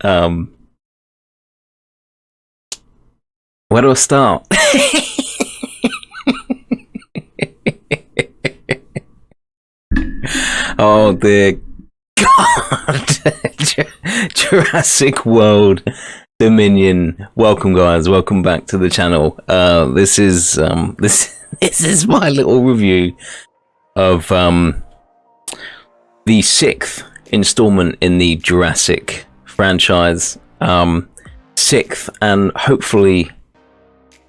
um, where do I start? Oh dear God! Jurassic World Dominion. Welcome, guys. Welcome back to the channel. This is this is my little review of the sixth installment in the Jurassic franchise. Sixth and hopefully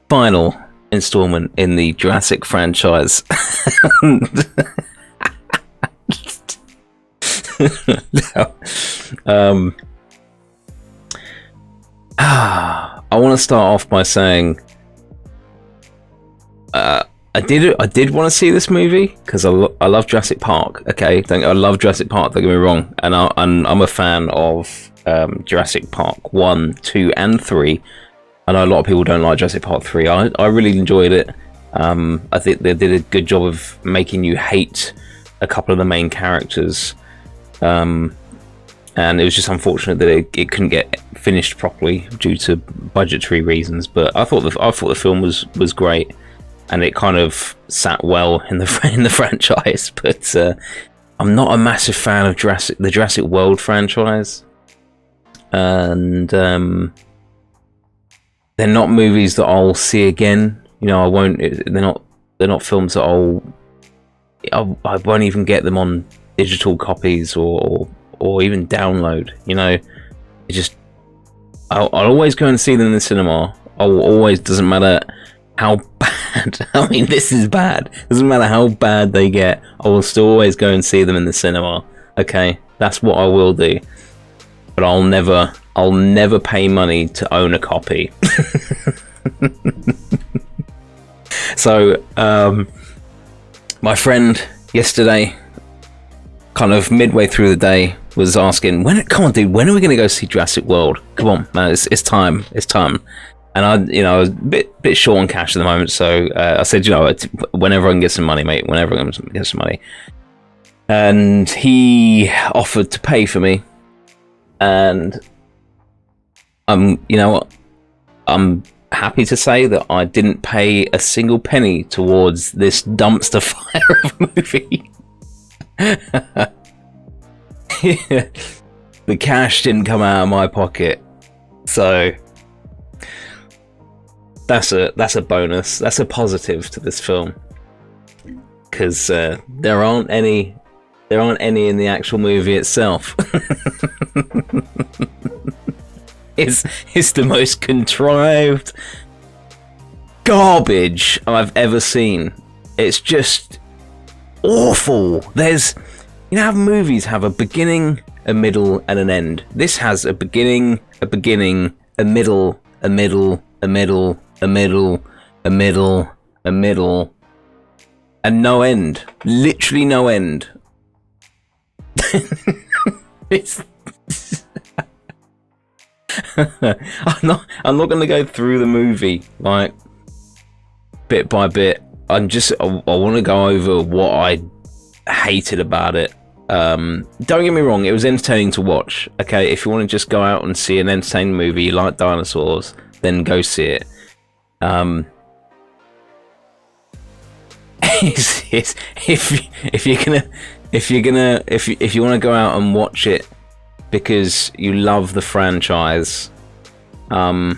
final installment in the Jurassic franchise. No. I want to start off by saying I did want to see this movie because I love Jurassic Park. Okay, I love Jurassic Park. Don't get me wrong, and I'm a fan of Jurassic Park 1, 2, and 3. I know a lot of people don't like Jurassic Park 3. I really enjoyed it. I think they did a good job of making you hate a couple of the main characters. And it was just unfortunate that it couldn't get finished properly due to budgetary reasons. But I thought the film was great, and it kind of sat well in the franchise. But I'm not a massive fan of the Jurassic World franchise, and they're not movies that I'll see again. You know, I won't. They're not films that I won't even get them on digital copies or even download. You know, it just I'll always go and see them in the cinema. Doesn't matter how bad. I mean, this is bad. Doesn't matter how bad they get. I will still always go and see them in the cinema. Okay, that's what I will do. But I'll never pay money to own a copy. So, my friend yesterday, kind of midway through the day, was asking, come on, dude, when are we going to go see Jurassic World? Come on, man, it's time. And I was a bit short on cash at the moment, so I said, whenever I can get some money, mate, whenever I can get some money. And he offered to pay for me, and you know what? I'm happy to say that I didn't pay a single penny towards this dumpster fire of a movie. The cash didn't come out of my pocket, so that's a bonus. That's a positive to this film, because there aren't any in the actual movie itself. It's the most contrived garbage I've ever seen. It's just awful. You know how movies have a beginning, a middle, and an end? This has a beginning, a middle, a middle, a middle, a middle, a middle, a middle, and no end. Literally no end. I'm not going to go through the movie like bit by bit. I want to go over what I hated about it. Don't get me wrong, it was entertaining to watch. Okay, if you want to just go out and see an entertaining movie, you like dinosaurs, then go see it. If you want to go out and watch it because you love the franchise, I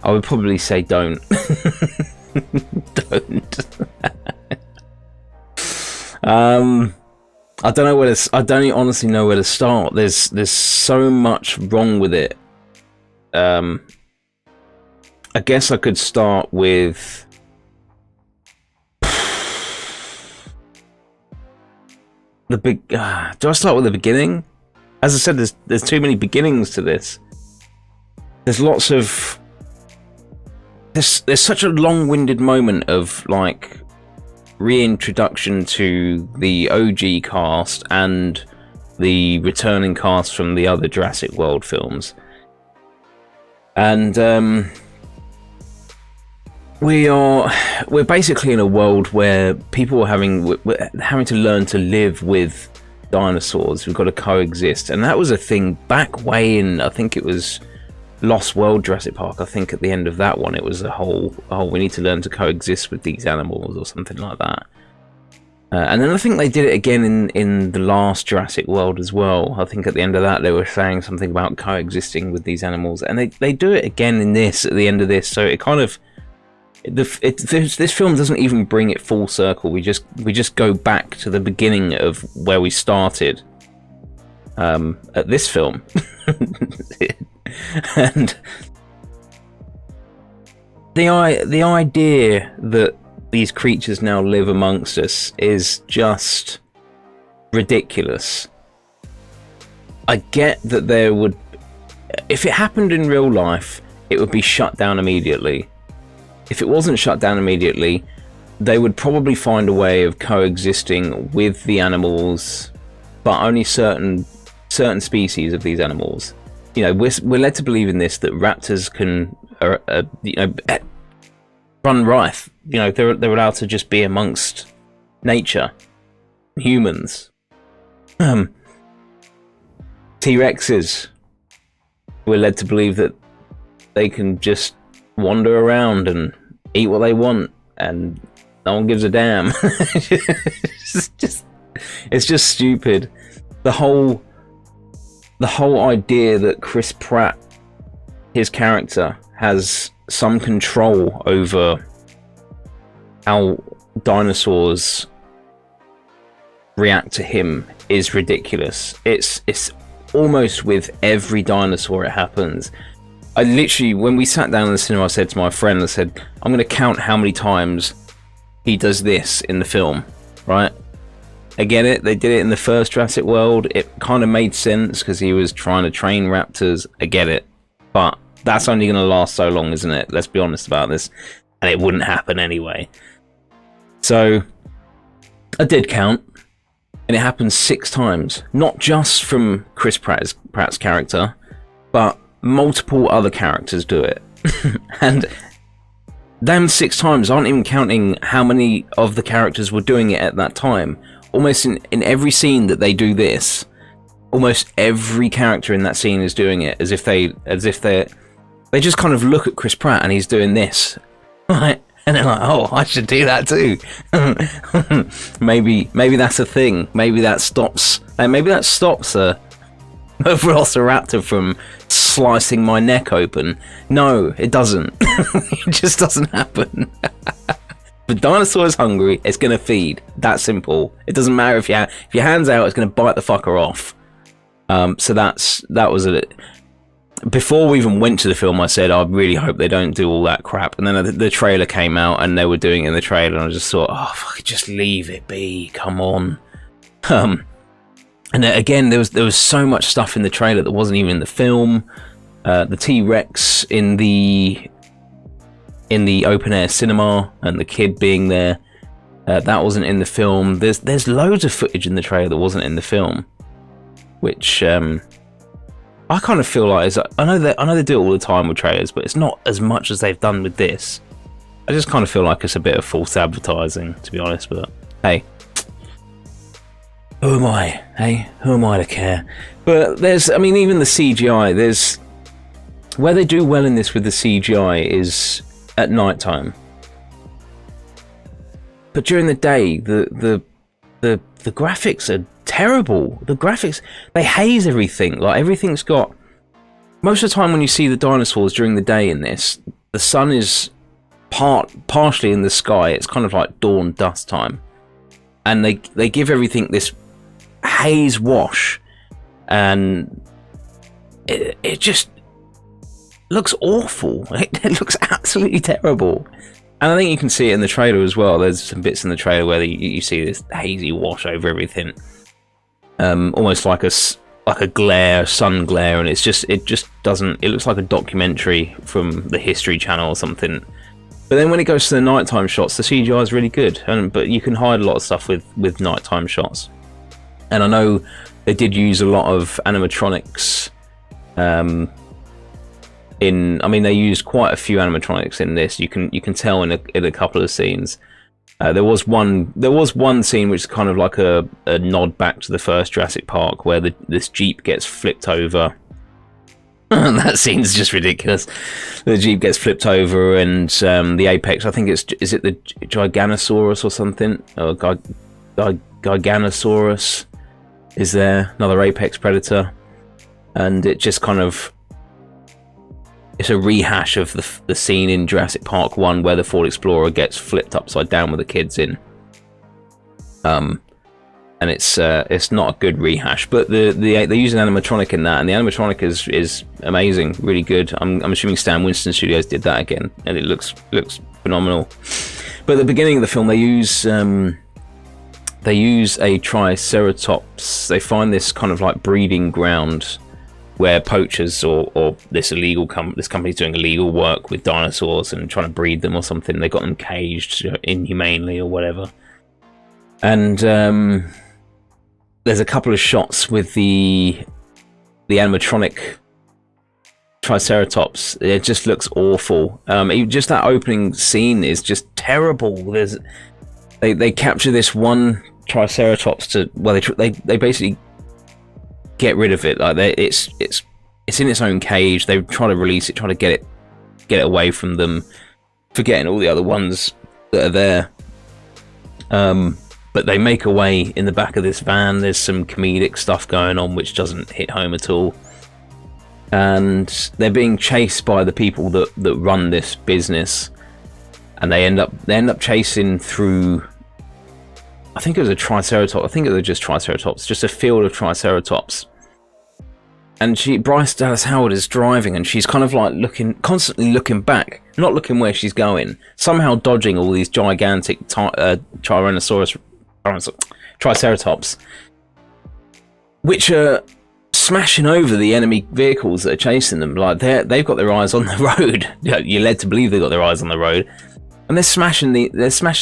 would probably say don't. Don't. I don't honestly know where to start. There's so much wrong with it. I guess I could start with the big. Do I start with the beginning? As I said, there's too many beginnings to this. There's lots of. There's such a long-winded moment of like reintroduction to the OG cast and the returning cast from the other Jurassic World films, and we're basically in a world where people are we're having to learn to live with dinosaurs. We've got to coexist, and that was a thing back way in, I think it was Lost World Jurassic Park. I think at the end of that one it was a whole we need to learn to coexist with these animals or something like that. And then I think they did it again in the last Jurassic World as well. I think at the end of that they were saying something about coexisting with these animals, and they do it again in this at the end of this. So it kind of this film doesn't even bring it full circle. We just go back to the beginning of where we started at this film. And the idea that these creatures now live amongst us is just ridiculous. I get that there would, if it happened in real life, it would be shut down immediately. If it wasn't shut down immediately, they would probably find a way of coexisting with the animals, but only certain species of these animals. You know, we're led to believe in this that raptors can, run rife. You know, they're allowed to just be amongst nature, humans. T-Rexes, we're led to believe that they can just wander around and eat what they want, and no one gives a damn. It's just stupid. The whole idea that Chris Pratt, his character, has some control over how dinosaurs react to him is ridiculous. It's almost with every dinosaur it happens. I literally, when we sat down in the cinema, I said to my friend, I said, I'm going to count how many times he does this in the film, right? I get it, they did it in the first Jurassic World. It kind of made sense because he was trying to train raptors. I get it. But that's only going to last so long, isn't it? Let's be honest about this. And it wouldn't happen anyway. So, I did count. And it happened 6 times. Not just from Chris Pratt's character, but multiple other characters do it. And them 6 times aren't even counting how many of the characters were doing it at that time. Almost in every scene that they do this, almost every character in that scene is doing it as if they just kind of look at Chris Pratt and he's doing this, right? And they're like, oh, I should do that too. maybe that's a thing. Maybe that stops a velociraptor from slicing my neck open. No, it doesn't. It just doesn't happen. If a dinosaur is hungry, it's going to feed. That simple. It doesn't matter if your hand's out, it's going to bite the fucker off. So that was it. Before we even went to the film, I said, I really hope they don't do all that crap. And then the trailer came out and they were doing it in the trailer, and I just thought, oh, fuck, just leave it be. Come on. And again, there was so much stuff in the trailer that wasn't even in the film. The T-Rex in the open air cinema and the kid being there, that wasn't in the film. There's loads of footage in the trailer that wasn't in the film, which I kind of feel like I know they do it all the time with trailers, but it's not as much as they've done with this. I just kind of feel like it's a bit of false advertising, to be honest. But hey, who am I? Hey, who am I to care? But even the CGI. Where they do well in this with the CGI is at night time. But during the day, the graphics are terrible. The graphics, they haze everything. Like, everything's got, most of the time when you see the dinosaurs during the day in this, the sun is partially in the sky. It's kind of like dawn dusk time, and they give everything this haze wash, and it just looks awful. It looks absolutely terrible. And I think you can see it in the trailer as well. There's some bits in the trailer where you see this hazy wash over everything, almost like a glare, sun glare, and it just doesn't. It looks like a documentary from the History Channel or something. But then when it goes to the nighttime shots, the CGI is really good, but you can hide a lot of stuff with nighttime shots. And I know they did use a lot of animatronics I mean, they used quite a few animatronics in this. You can tell in a couple of scenes. There was one scene which is kind of like a nod back to the first Jurassic Park, where this Jeep gets flipped over. That scene's just ridiculous. The Jeep gets flipped over, and the apex, I think is it the Giganosaurus or something? Or Giganosaurus is there, another apex predator, and it just kind of, it's a rehash of the scene in Jurassic Park 1 where the Ford Explorer gets flipped upside down with the kids in. And it's not a good rehash, but they use an animatronic in that, and the animatronic is amazing, really good. I'm assuming Stan Winston Studios did that again, and it looks phenomenal. But at the beginning of the film, they use a Triceratops. They find this kind of like breeding ground where poachers or this company's doing illegal work with dinosaurs and trying to breed them or something. They got them caged, inhumanely or whatever. And there's a couple of shots with the animatronic Triceratops. It just looks awful. Just that opening scene is just terrible. They capture this one Triceratops they basically get rid of it. Like it's in its own cage. They try to release it, try to get it away from them, forgetting all the other ones that are there. But they make a way in the back of this van. There's some comedic stuff going on which doesn't hit home at all. And they're being chased by the people that run this business. And they end up chasing through, I think it was a Triceratops. I think it was just Triceratops, just a field of Triceratops. And Bryce Dallas Howard is driving, and she's kind of like constantly looking back, not looking where she's going, somehow dodging all these gigantic Triceratops, which are smashing over the enemy vehicles that are chasing them. Like they've got their eyes on the road. You're led to believe they've got their eyes on the road, and they're smashing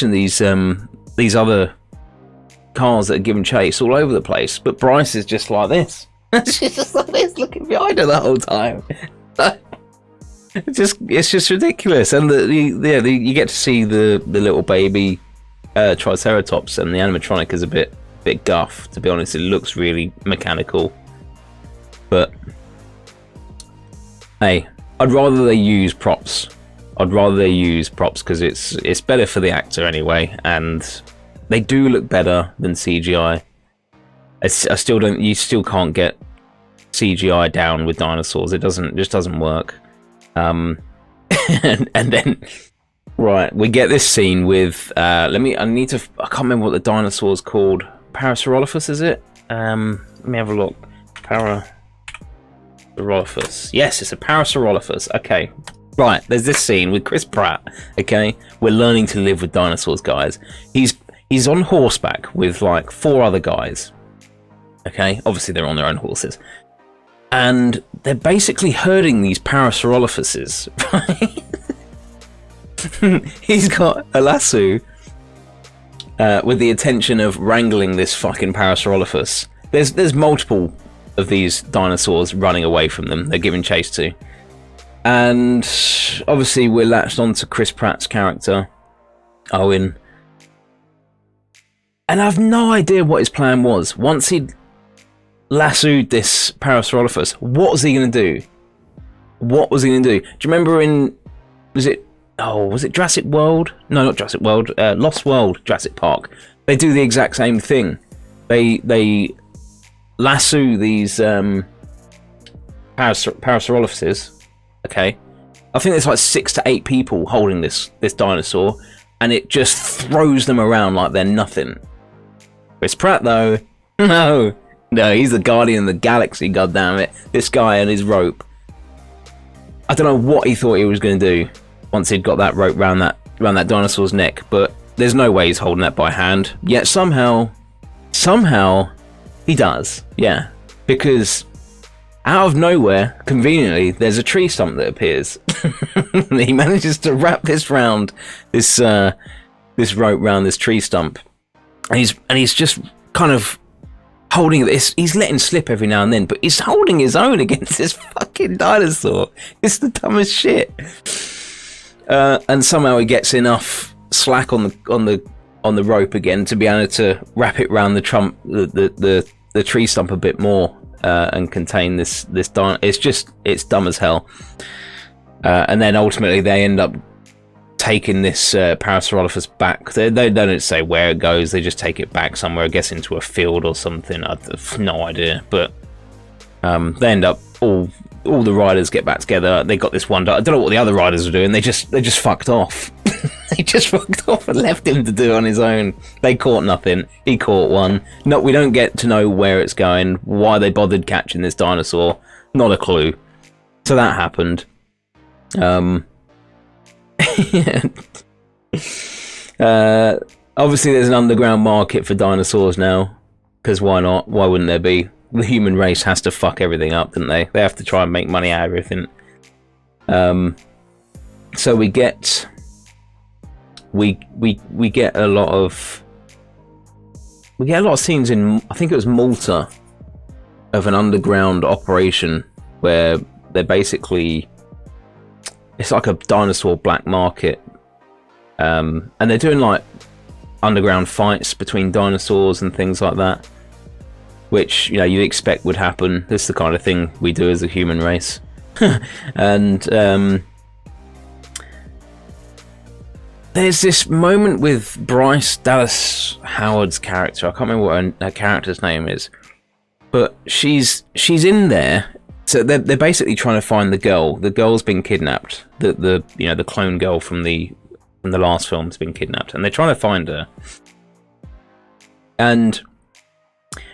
these other cars that are giving chase all over the place. But Bryce is just like this. She's just like this, looking behind her the whole time. It's just ridiculous. And you get to see the little baby Triceratops, and the animatronic is a bit guff, to be honest. It looks really mechanical, but hey, I'd rather they use props. Because it's better for the actor anyway, and they do look better than CGI. You still can't get CGI down with dinosaurs. It just doesn't work. And then right, we get this scene with I can't remember what the dinosaur's called. Parasaurolophus, is it? Let me have a look. Parasaurolophus. Yes, it's a Parasaurolophus. Okay. Right, there's this scene with Chris Pratt. Okay, we're learning to live with dinosaurs, guys. He's on horseback with like 4 other guys. Okay, obviously they're on their own horses, and they're basically herding these Parasaurolophuses. Right? He's got a lasso with the intention of wrangling this fucking Parasaurolophus. There's multiple of these dinosaurs running away from them. They're giving chase to. And obviously we're latched onto Chris Pratt's character, Owen. And I have no idea what his plan was. Once he'd lassoed this Parasaurolophus, what was he going to do? Do you remember was it Jurassic World? No, not Jurassic World. Lost World, Jurassic Park. They do the exact same thing. They lasso these Parasaurolophuses. Okay, I think there's like 6 to 8 people holding this dinosaur, and it just throws them around like they're nothing. Chris Pratt, though, no, he's the guardian of the galaxy. Goddammit, this guy and his rope. I don't know what he thought he was going to do once he'd got that rope around that dinosaur's neck, but there's no way he's holding that by hand. Yet somehow he does. Yeah, because out of nowhere, conveniently, there's a tree stump that appears. He manages to wrap this rope round this tree stump, and he's just kind of holding this. He's letting slip every now and then, but he's holding his own against this fucking fucking dinosaur. It's the dumbest shit. And somehow he gets enough slack on the rope again to be able to wrap it around the tree stump a bit more and contain this dino. It's dumb as hell. And then ultimately they end up taking this Parasaurolophus back. They don't say where it goes. They just take it back somewhere, I guess into a field or something. I've no idea. But they end up all the riders get back together. They got this one. I don't know what the other riders are doing. They just fucked off. They just fucked off and left him to do it on his own. They caught nothing. He caught one. No, we don't get to know where it's going. Why they bothered catching this dinosaur? Not a clue. So that happened. Obviously there's an underground market for dinosaurs now, because why not? Why wouldn't there be? The human race has to fuck everything up, don't they? They have to try and make money out of everything. So we get a lot of scenes in, I think it was Malta, of an underground operation where they're basically, it's like a dinosaur black market, and they're doing like underground fights between dinosaurs and things like that, which, you know, you expect would happen. This is the kind of thing we do as a human race. And there's this moment with Bryce Dallas Howard's character. I can't remember what her character's name is, but she's in there. So they're basically trying to find the girl. The girl's been kidnapped. The clone girl from the last film has been kidnapped, and they're trying to find her. And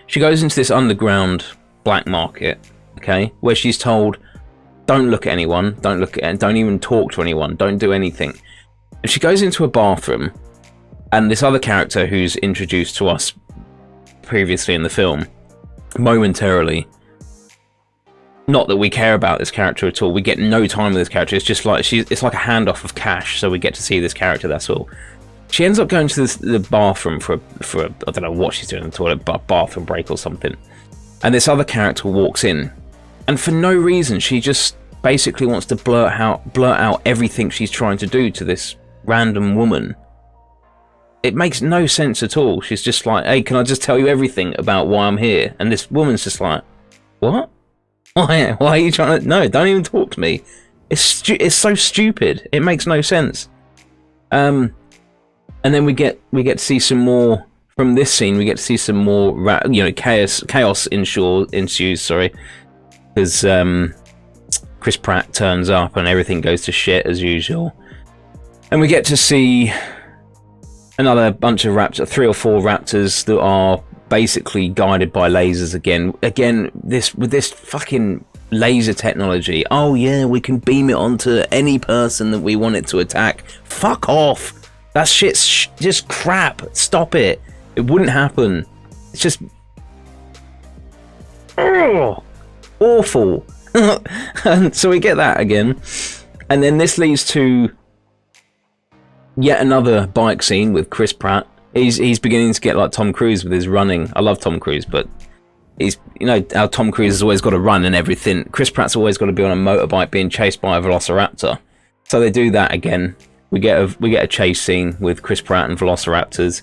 she goes into this underground black market, okay, where she's told, don't look at anyone, don't even talk to anyone, don't do anything. And she goes into a bathroom, and this other character who's introduced to us previously in the film, momentarily, not that we care about this character at all, we get no time with this character, it's just like it's like a handoff of cash, so we get to see this character, that's all. She ends up going to the bathroom for I don't know what she's doing in the toilet, but bathroom break or something. And this other character walks in, and for no reason, she just basically wants to blurt out everything she's trying to do to this random woman. It makes no sense at all. She's just like, hey, can I just tell you everything about why I'm here? And this woman's just like, what? Why are you trying to... No, don't even talk to me. It's so stupid. It makes no sense. And then we get to see some more from this scene. We get to see some more, chaos ensues. Sorry, because Chris Pratt turns up and everything goes to shit as usual. And we get to see another bunch of raptors, 3 or 4 raptors that are basically guided by lasers again. With this fucking laser technology. Oh yeah, we can beam it onto any person that we want it to attack. Fuck off. That shit's just crap. Stop it. It wouldn't happen. It's just awful. And so we get that again. And then this leads to yet another bike scene with Chris Pratt. He's beginning to get like Tom Cruise with his running. I love Tom Cruise, but he's, you know how Tom Cruise has always got to run and everything. Chris Pratt's always got to be on a motorbike being chased by a velociraptor. So they do that again. We get a chase scene with Chris Pratt and velociraptors.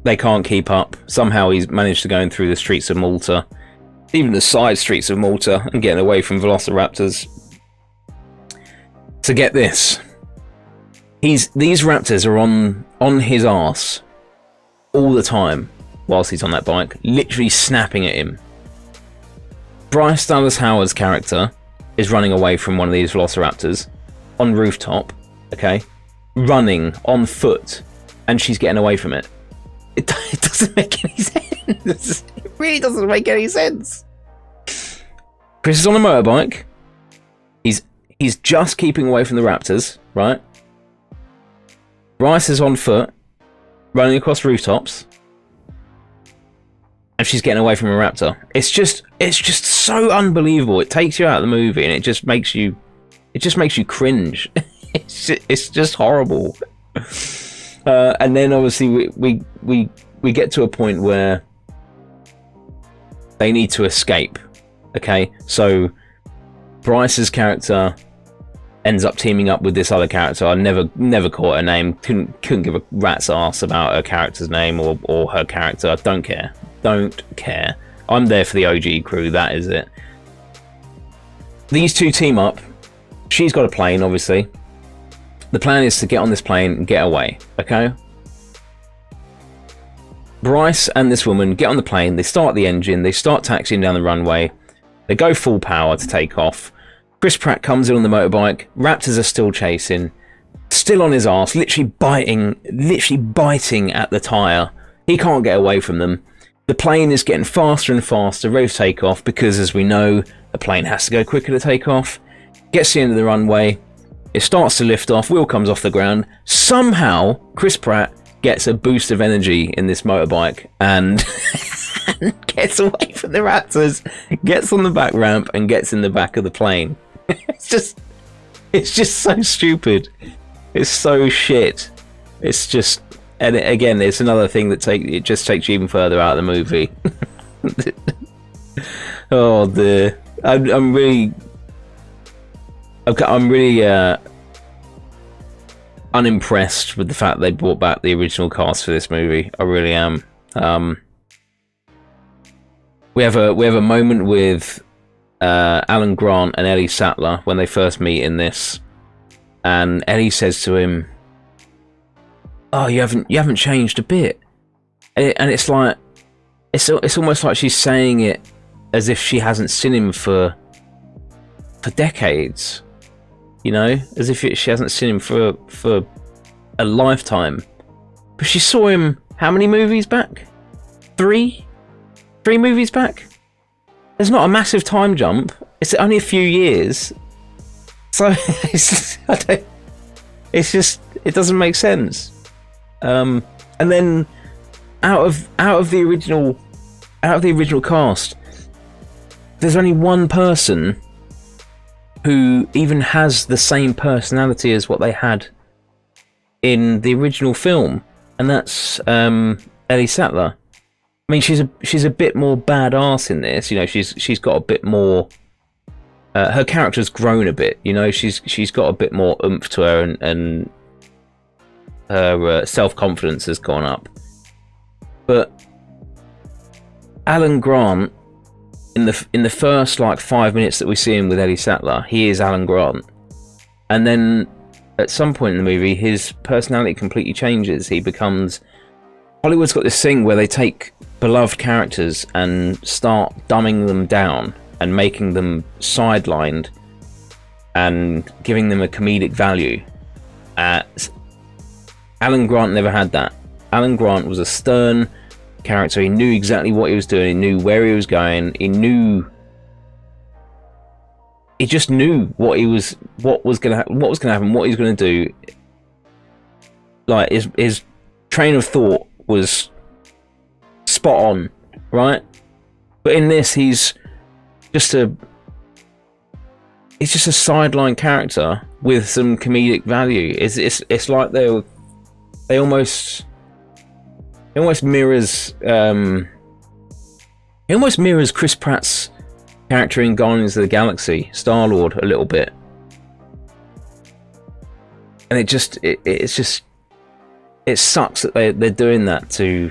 They can't keep up. Somehow he's managed to go in through the streets of Malta, even the side streets of Malta, and getting away from velociraptors. To get this, these raptors are on his arse all the time whilst he's on that bike, literally snapping at him. Bryce Dallas Howard's character is running away from one of these velociraptors on rooftop, okay, running on foot, and she's getting away from it. It doesn't make any sense. It really doesn't make any sense. Chris is on a motorbike. He's just keeping away from the raptors, right? Bryce is on foot, running across rooftops, and she's getting away from a raptor. It's just so unbelievable. It takes you out of the movie, and it just makes you cringe. It's just horrible. And then obviously we get to a point where they need to escape. Okay, so Bryce's character ends up teaming up with this other character. I never caught her name. Couldn't give a rat's ass about her character's name or her character. I don't care. I'm there for the OG crew. That is it. These two team up. She's got a plane, obviously. The plan is to get on this plane and get away. Okay. Bryce and this woman get on the plane. They start the engine. They start taxiing down the runway. They go full power to take off. Chris Pratt comes in on the motorbike. Raptors are still chasing. Still on his arse, literally biting at the tyre. He can't get away from them. The plane is getting faster and faster, ready to take off, because as we know, a plane has to go quicker to take off. Gets to the end of the runway. It starts to lift off. Wheel comes off the ground. Somehow, Chris Pratt gets a boost of energy in this motorbike and gets away from the Raptors, gets on the back ramp and gets in the back of the plane. It's just so stupid. It's so shit. It's just, and again, it's another thing that takes you even further out of the movie. I'm really unimpressed with the fact they brought back the original cast for this movie. I really am. We have a moment with Alan Grant and Ellie Sattler when they first meet in this, and Ellie says to him, "Oh, you haven't changed a bit," and it's like it's almost like she's saying it as if she hasn't seen him for decades, you know, as if she hasn't seen him for a lifetime. But she saw him how many movies back? Three movies back. There's not a massive time jump. It's only a few years. So it doesn't make sense. And then out of the original cast, there's only one person who even has the same personality as what they had in the original film, and that's Ellie Sattler. I mean, she's a bit more badass in this. You know, she's got a bit more. Her character's grown a bit. You know, she's got a bit more oomph to her, and her self-confidence has gone up. But Alan Grant, in the first like 5 minutes that we see him with Ellie Sattler, he is Alan Grant, and then at some point in the movie, his personality completely changes. He becomes. Hollywood's got this thing where they take beloved characters and start dumbing them down and making them sidelined and giving them a comedic value. Alan Grant never had that. Alan Grant was a stern character. He knew exactly what he was doing. He knew where he was going. He just knew what was going to happen, what he was going to do. Like his train of thought was spot on, right? But in this, he's just a sideline character with some comedic value. It's like they almost mirrors Chris Pratt's character in Guardians of the Galaxy, Star-Lord, a little bit. And it sucks that they're doing that to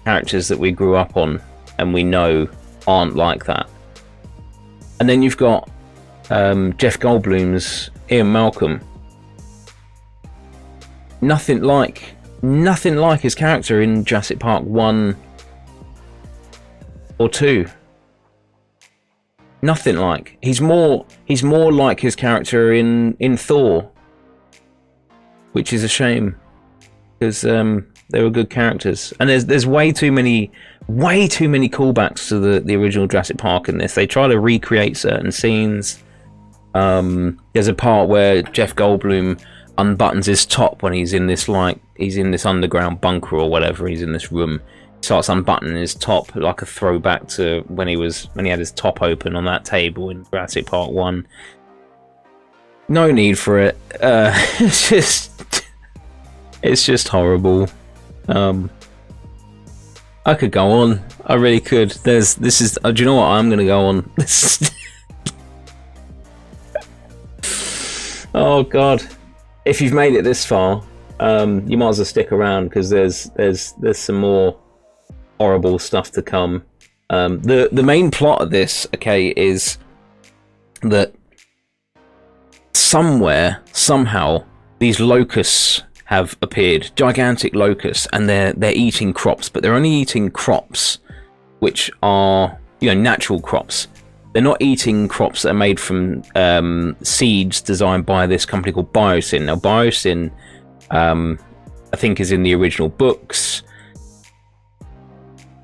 characters that we grew up on and we know aren't like that. And then you've got Jeff Goldblum's Ian Malcolm. Nothing like his character in Jurassic Park 1 or 2. Nothing like. He's more like his character in Thor, which is a shame, because they were good characters. And there's way too many callbacks to the original Jurassic Park in this. They try to recreate certain scenes. There's a part where Jeff Goldblum unbuttons his top when he's in this underground bunker or whatever. He's in this room. He starts unbuttoning his top, like a throwback to when he had his top open on that table in Jurassic Park 1. No need for it. It's just horrible. I could go on. I really could. Do you know what? I'm gonna go on. Oh God! If you've made it this far, you might as well stick around because there's some more horrible stuff to come. The main plot of this, okay, is that somehow these locusts have appeared, gigantic locusts, and they're eating crops, but they're only eating crops which are, natural crops. They're not eating crops that are made from seeds designed by this company called Biosyn. Now, Biosyn, I think, is in the original books.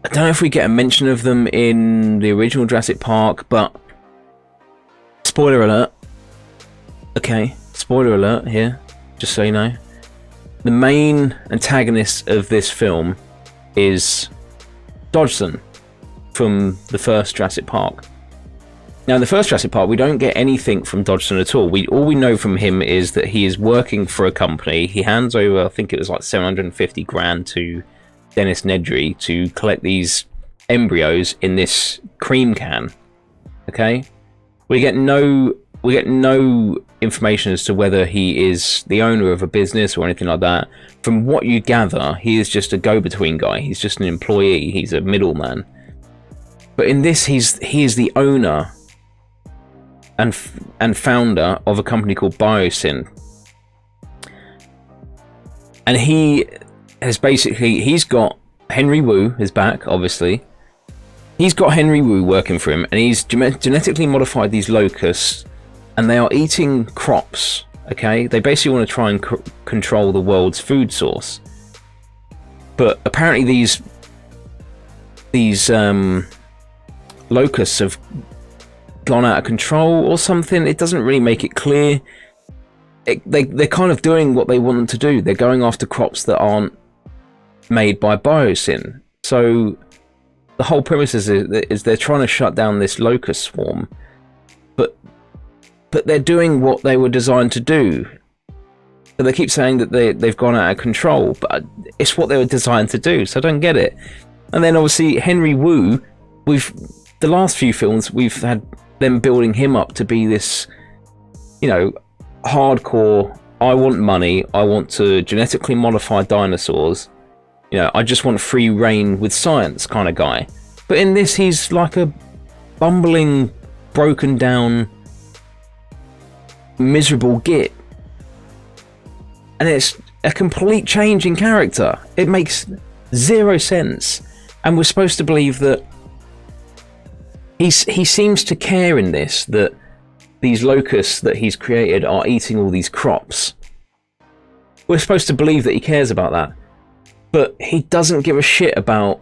I don't know if we get a mention of them in the original Jurassic Park, but spoiler alert. Okay, spoiler alert here, just so you know. The main antagonist of this film is Dodgson from the first Jurassic Park. Now, in the first Jurassic Park, we don't get anything from Dodgson at all. All we know from him is that he is working for a company. He hands over, I think it was like 750 grand to Dennis Nedry to collect these embryos in this cream can. Okay, we get no information as to whether he is the owner of a business or anything like that. From what you gather, he is just a go-between guy. He's just an employee. He's a middleman. But in this, he is the owner and founder of a company called Biosyn. And he has he's got Henry Wu is back, obviously. He's got Henry Wu working for him, and he's genetically modified these locusts, and they are eating crops, okay? They basically want to try and control the world's food source. But apparently these locusts have gone out of control or something. It doesn't really make it clear. They're kind of doing what they want them to do. They're going after crops that aren't made by Biosyn. So the whole premise is they're trying to shut down this locust swarm, but they're doing what they were designed to do. But they keep saying that they've gone out of control, but it's what they were designed to do, so I don't get it. And then obviously Henry Wu, the last few films, we've had them building him up to be this, hardcore, I want money, I want to genetically modify dinosaurs, I just want free reign with science kind of guy. But in this, he's like a bumbling, broken down, miserable git. And it's a complete change in character. It makes zero sense. And we're supposed to believe that he seems to care in this, that these locusts that he's created are eating all these crops. We're supposed to believe that he cares about that. But he doesn't give a shit about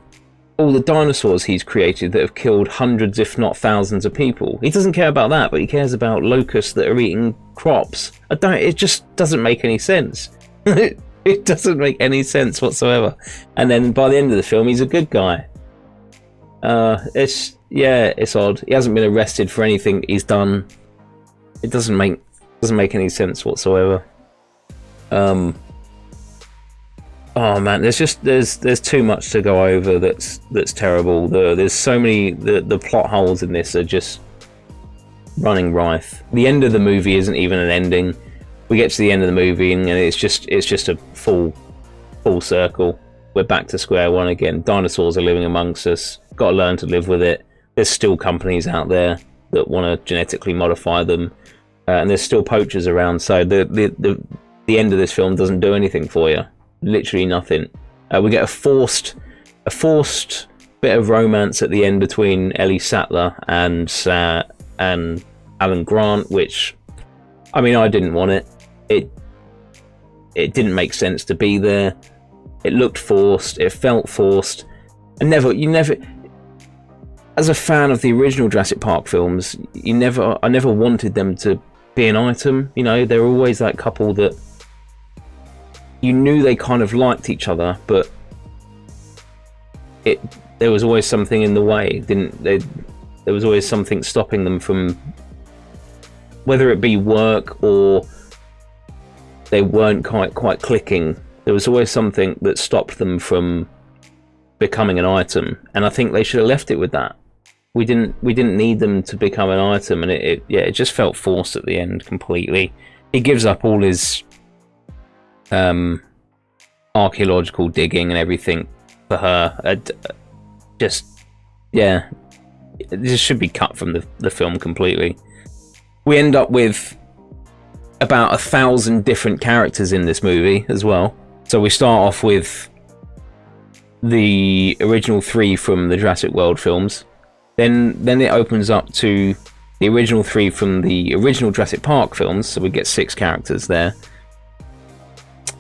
all the dinosaurs he's created that have killed hundreds, if not thousands of people. He doesn't care about that, but he cares about locusts that are eating crops. It just doesn't make any sense. It doesn't make any sense whatsoever. And then by the end of the film, he's a good guy. It's odd. He hasn't been arrested for anything he's done. It doesn't make any sense whatsoever. Oh man, there's too much to go over that's terrible. There's so many the plot holes in this are just running rife. The end of the movie isn't even an ending. We get to the end of the movie and it's just a full circle. We're back to square one again. Dinosaurs are living amongst us. Got to learn to live with it. There's still companies out there that want to genetically modify them, and there's still poachers around. So the end of this film doesn't do anything for you. Literally nothing. We get a forced bit of romance at the end between Ellie Sattler and Alan Grant, which, I mean, I didn't want it. It didn't make sense to be there. It looked forced. It felt forced. And you never, as a fan of the original Jurassic Park films, I never wanted them to be an item. They were always that couple that you knew they kind of liked each other, but there was always something in the way. There was always something stopping them from, whether it be work or they weren't quite clicking. There was always something that stopped them from becoming an item, and I think they should have left it with that. We didn't need them to become an item, and it just felt forced at the end completely. he gives up all his archaeological digging and everything for her. Just, yeah, this should be cut from the film completely. We end up with about 1,000 different characters in this movie as well. So we start off with the original 3 from the Jurassic World films. Then it opens up to the original 3 from the original Jurassic Park films, so we get 6 characters there.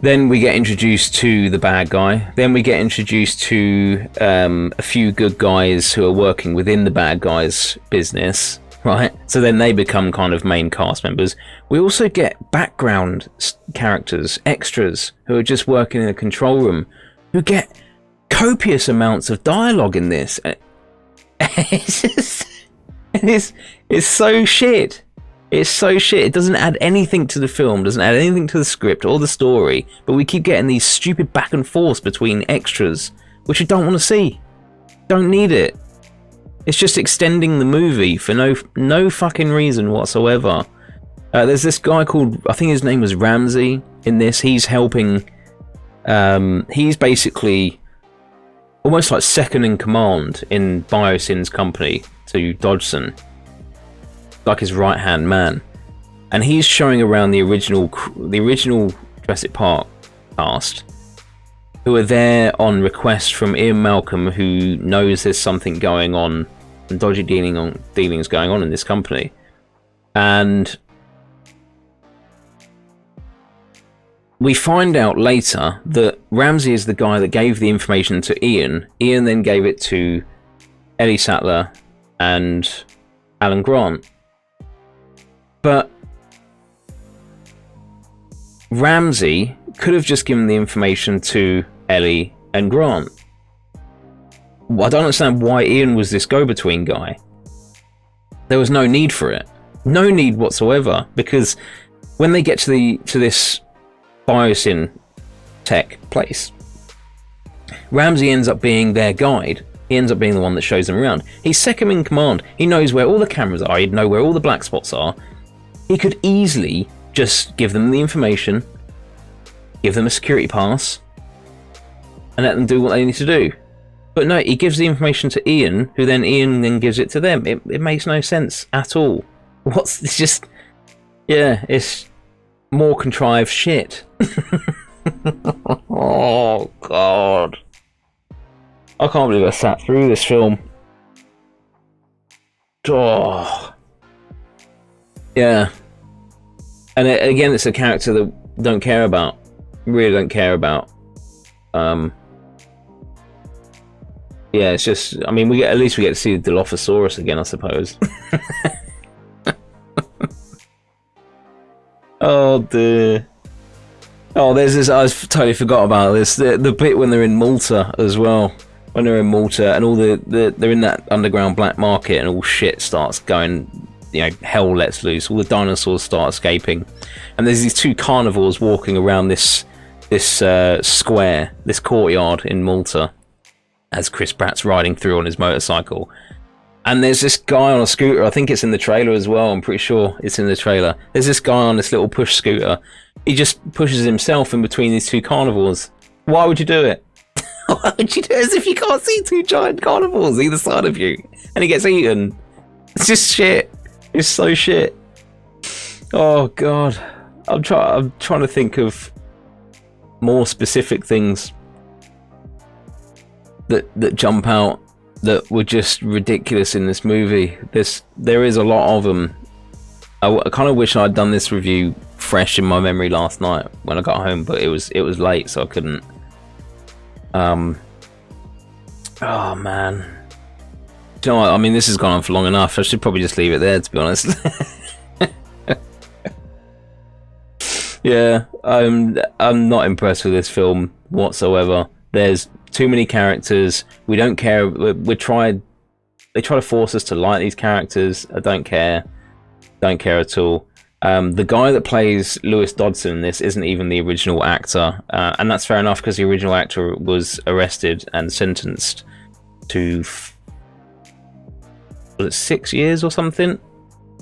Then we get introduced to the bad guy. Then we get introduced to a few good guys who are working within the bad guy's business, right? So then they become kind of main cast members. We also get background characters, extras, who are just working in a control room, who get copious amounts of dialogue in this. It's just... It's so shit. It's so shit. It doesn't add anything to the film, doesn't add anything to the script or the story, but we keep getting these stupid back and forth between extras, which I don't want to see. Don't need it. It's just extending the movie for no fucking reason whatsoever. There's this guy called, I think his name was Ramsey in this. He's helping, he's basically almost like second in command in Biosyn's company to Dodgson, like his right-hand man, and he's showing around the original Jurassic Park cast, who are there on request from Ian Malcolm, who knows there's something going on and dodgy dealings going on in this company. And we find out later that Ramsey is the guy that gave the information to Ian. Ian then gave it to Ellie Sattler and Alan Grant. But Ramsey could have just given the information to Ellie and Grant. I don't understand why Ian was this go-between guy. There was no need for it. No need whatsoever, because when they get to this Biosyn tech place, Ramsey ends up being their guide. He ends up being the one that shows them around. He's second in command. He knows where all the cameras are. He'd know where all the black spots are. He could easily just give them the information, give them a security pass, and let them do what they need to do. But no, he gives the information to Ian, who then Ian gives it to them. It makes no sense at all. It's just... yeah, it's more contrived shit. Oh, God. I can't believe I sat through this film. Oh. Yeah. And again, it's a character that I don't care about. Really don't care about. Yeah, it's just... I mean, at least we get to see the Dilophosaurus again, I suppose. Oh, dear. Oh, there's this... I totally forgot about this. The bit when they're in Malta as well. When they're in Malta and all they're in that underground black market and all shit starts going... you know, hell lets loose. All the dinosaurs start escaping. And there's these 2 carnivores walking around this square, this courtyard in Malta, as Chris Pratt's riding through on his motorcycle. And there's this guy on a scooter. I think it's in the trailer as well. I'm pretty sure it's in the trailer. There's this guy on this little push scooter. He just pushes himself in between these 2 carnivores. Why would you do it? Why would you do it? As if you can't see 2 giant carnivores either side of you. And he gets eaten. It's just shit. It's so shit. Oh, God. I'm trying to think of more specific things that jump out that were just ridiculous in this movie. There is a lot of them. I kind of wish I'd done this review fresh in my memory last night when I got home, but it was late, so I couldn't. Oh man. Do you know what? I mean, this has gone on for long enough. I should probably just leave it there, to be honest. Yeah, I'm not impressed with this film whatsoever. There's too many characters. We don't care. They try to force us to like these characters. I don't care. Don't care at all. The guy that plays Lewis Dodson in this isn't even the original actor, and that's fair enough because the original actor was arrested and sentenced to was it 6 years or something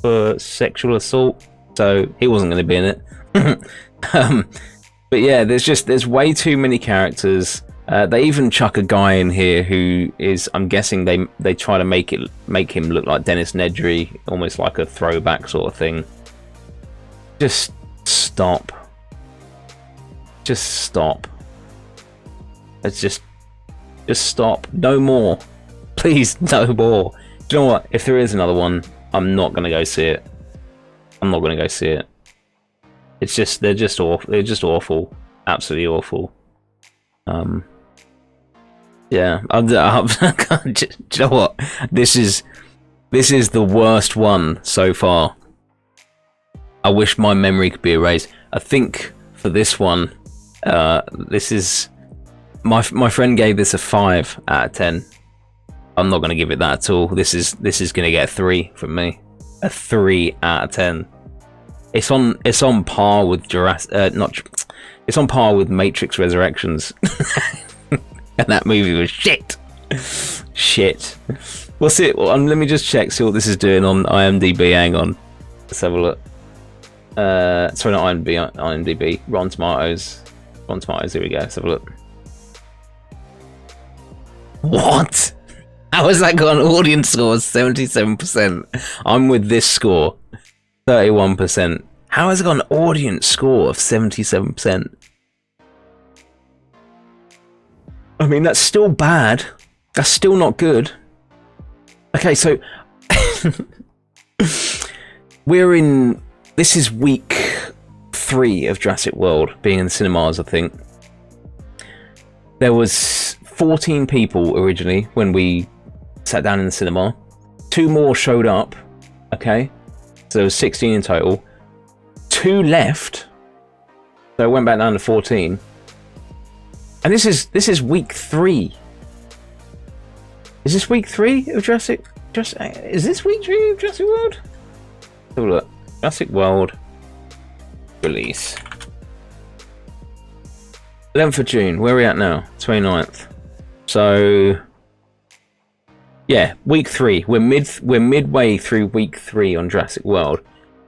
for sexual assault. So he wasn't going to be in it. um, but yeah, there's way too many characters. They even chuck a guy in here who is, I'm guessing they try to make him look like Dennis Nedry, almost like a throwback sort of thing. Just stop. Just stop. It's just stop. No more. Please, no more. Do you know what? If there is another one, I'm not gonna go see it. I'm not gonna go see it. It's just they're just awful. They're just awful. Absolutely awful. Yeah. Do you know what? This is the worst one so far. I wish my memory could be erased. I think for this one, this is my friend gave this a 5 out of 10. I'm not going to give it that at all. This is going to get a 3 from me. A 3 out of 10. It's on par with Jurassic. It's on par with Matrix Resurrections. And that movie was shit. Shit. We'll see. Well, let me just check. See what this is doing on IMDb. Hang on. Let's have a look. Sorry, not IMDb. IMDb. Rotten Tomatoes. Rotten Tomatoes. Here we go. Let's have a look. What? How has that got an audience score of 77%? I'm with this score, 31%. How has it got an audience score of 77%? I mean, that's still bad. That's still not good. Okay, so this is week 3 of Jurassic World being in the cinemas, I think. There was 14 people originally when we sat down in the cinema. 2 more showed up. Okay, so there was 16 in total. 2 left, so it went back down to 14. And this is week 3. Is this week 3 of Jurassic? Is this week 3 of Jurassic World? Let's have a look. Jurassic World release. 11th of June. Where are we at now? 29th. So yeah, week 3. We're midway through week 3 on Jurassic World,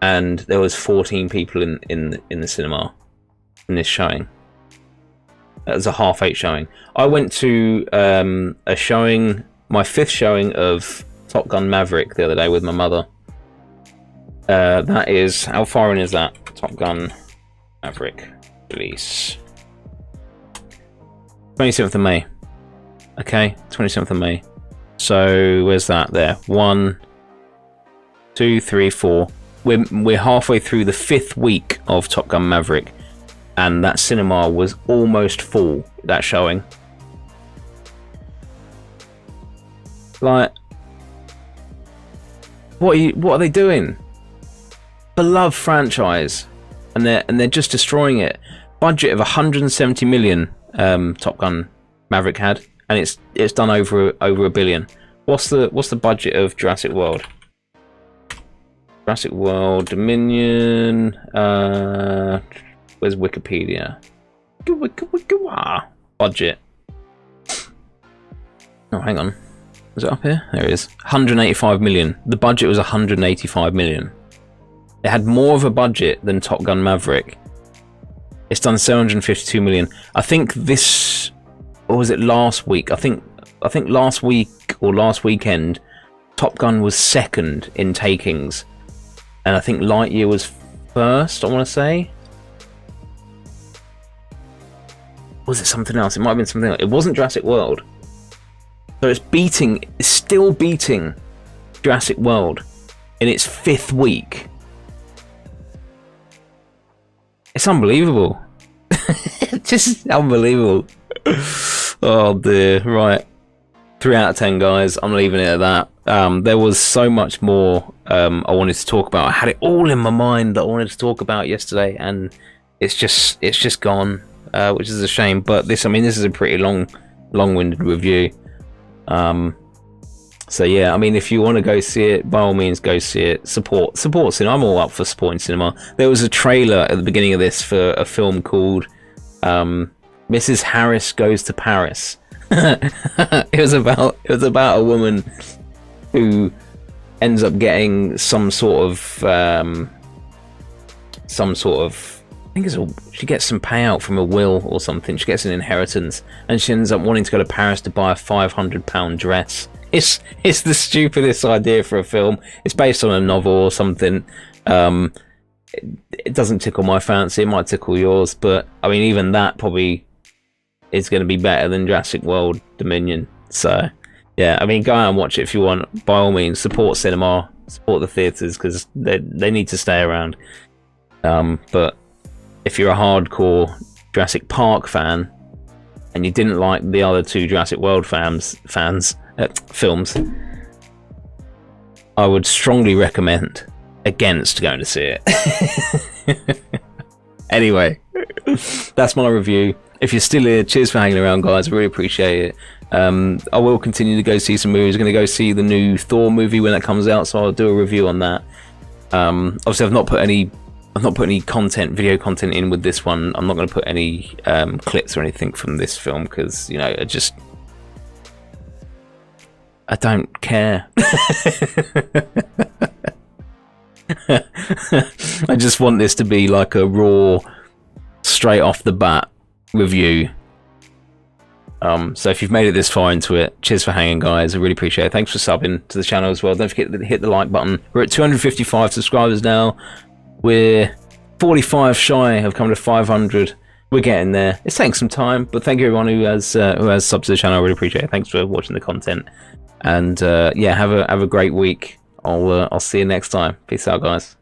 and there was 14 people in the cinema in this showing. That was a 8:30 showing. I went to a showing, my 5th showing of Top Gun Maverick the other day with my mother. That is, how far in is that? Top Gun Maverick release. 27th of May. Okay, 27th of May. So where's that? There. 1, 2, 3, 4. We're halfway through the 5th week of Top Gun Maverick, and that cinema was almost full. That showing. Like, what are they doing? Beloved franchise, and they're just destroying it. Budget of 170 million. Top Gun Maverick had, and it's done over $1 billion. What's the budget of Jurassic World? Jurassic World Dominion. Where's Wikipedia? Budget. Oh, hang on. Is it up here? There it is. 185 million. The budget was 185 million. It had more of a budget than Top Gun Maverick. It's done 752 million. I think this, or was it last week? I think last week or last weekend, Top Gun was 2nd in takings, and I think Lightyear was 1st. I want to say. Was it something else? It might have been something else. It wasn't Jurassic World. So it's still beating Jurassic World in its 5th week. It's unbelievable. Just unbelievable. Oh dear. Right. 3 out of 10, guys. I'm leaving it at that. There was so much more I wanted to talk about. I had it all in my mind that I wanted to talk about yesterday, and it's just gone, which is a shame. But this is a pretty long-winded review. So yeah, I mean, if you want to go see it, by all means, go see it. Support cinema. I'm all up for supporting cinema. There was a trailer at the beginning of this for a film called Mrs. Harris Goes to Paris. It was about a woman who ends up getting some sort of think she gets some payout from a will or something. She gets an inheritance, and she ends up wanting to go to Paris to buy a £500 dress. It's the stupidest idea for a film. It's based on a novel or something. It doesn't tickle my fancy. It might tickle yours, but I mean, even that probably is going to be better than Jurassic World Dominion. So yeah, I mean, go out and watch it if you want. By all means, support cinema, support the theaters, because they need to stay around. But if you're a hardcore Jurassic Park fan and you didn't like the other two Jurassic World films, I would strongly recommend against going to see it. Anyway, that's my review. If you're still here, cheers for hanging around, guys. I really appreciate it. I will continue to go see some movies. I'm going to go see the new Thor movie when that comes out, so I'll do a review on that. Obviously, I've not put any video content in with this one. I'm not going to put any clips or anything from this film because, you know, I don't care. I just want this to be like a raw, straight off the bat review. So if you've made it this far into it, cheers for hanging, guys. I really appreciate it. Thanks for subbing to the channel as well. Don't forget to hit the like button. We're at 255 subscribers now. We're 45 shy of coming to 500. We're getting there. It's taking some time, but thank you everyone who has subbed to the channel. I really appreciate it. Thanks for watching the content. And yeah, have a great week. I'll see you next time. Peace out, guys.